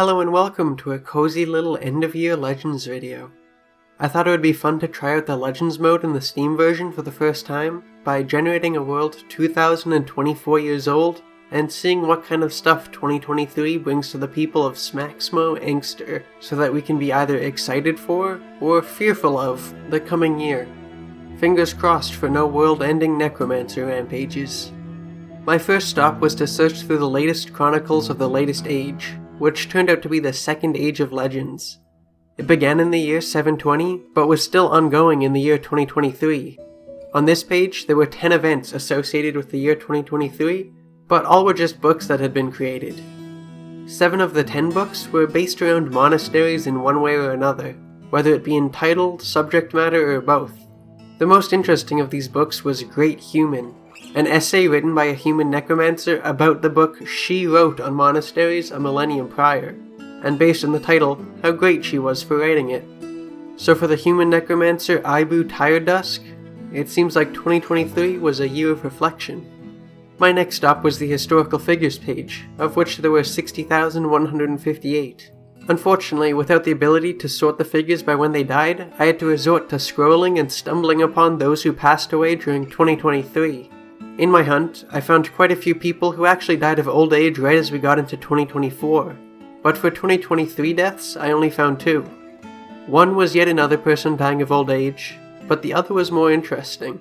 Hello and welcome to a cozy little end-of-year Legends video. I thought it would be fun to try out the Legends mode in the Steam version for the first time by generating a world 2024 years old and seeing what kind of stuff 2023 brings to the people of Smaxmo Angster so that we can be either excited for or fearful of the coming year. Fingers crossed for no world-ending necromancer rampages. My first stop was to search through the latest chronicles of the latest age, which turned out to be the Second Age of Legends. It began in the year 720, but was still ongoing in the year 2023. On this page, there were 10 events associated with the year 2023, but all were just books that had been created. 7 of the 10 books were based around monasteries in one way or another, whether it be in title, subject matter, or both. The most interesting of these books was Great Human, an essay written by a human necromancer about the book she wrote on monasteries a millennium prior, and based on the title, how great she was for writing it. So for the human necromancer Ibu Tired Dusk, it seems like 2023 was a year of reflection. My next stop was the historical figures page, of which there were 60,158. Unfortunately, without the ability to sort the figures by when they died, I had to resort to scrolling and stumbling upon those who passed away during 2023. In my hunt, I found quite a few people who actually died of old age right as we got into 2024. But for 2023 deaths, I only found 2. One was yet another person dying of old age, but the other was more interesting.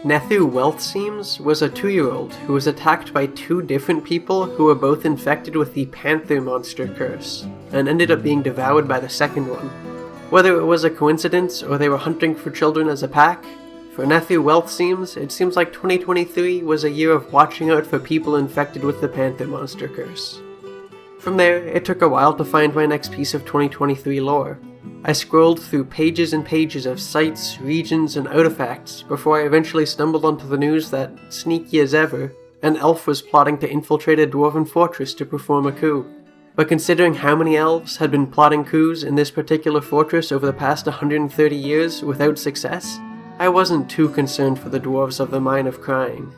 Nethu Wealthseems was a 2-year-old who was attacked by 2 different people who were both infected with the Panther Monster curse, and ended up being devoured by the second one. Whether it was a coincidence or they were hunting for children as a pack, for Nethu Wealthseems, it seems like 2023 was a year of watching out for people infected with the Panther Monster curse. From there, it took a while to find my next piece of 2023 lore. I scrolled through pages and pages of sites, regions, and artifacts before I eventually stumbled onto the news that, sneaky as ever, an elf was plotting to infiltrate a Dwarf Fortress to perform a coup. But considering how many elves had been plotting coups in this particular fortress over the past 130 years without success, I wasn't too concerned for the dwarves of the Mine of Crying.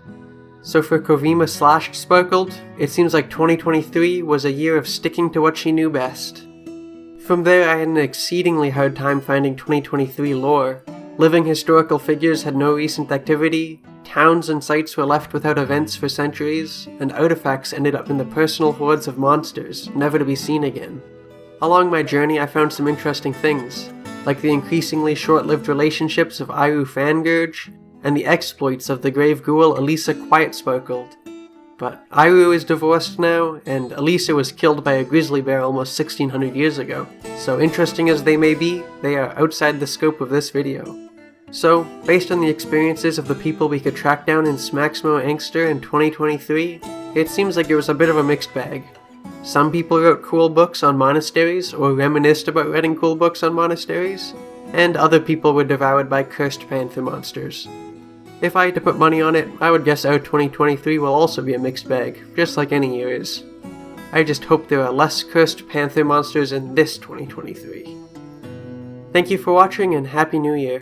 So for Kovima Sparkled, it seems like 2023 was a year of sticking to what she knew best. From there, I had an exceedingly hard time finding 2023 lore. Living historical figures had no recent activity, towns and sites were left without events for centuries, and artifacts ended up in the personal hoards of monsters, never to be seen again. Along my journey, I found some interesting things, like the increasingly short-lived relationships of Iru Fangurge, and the exploits of the grave ghoul Elisa Quietsparkled. But Iru is divorced now, and Elisa was killed by a grizzly bear almost 1600 years ago, so interesting as they may be, they are outside the scope of this video. So, based on the experiences of the people we could track down in Smaxmo Angster in 2023, it seems like it was a bit of a mixed bag. Some people wrote cool books on monasteries, or reminisced about writing cool books on monasteries, and other people were devoured by cursed panther monsters. If I had to put money on it, I would guess our 2023 will also be a mixed bag, just like any year is. I just hope there are less cursed panther monsters in this 2023. Thank you for watching and Happy New Year!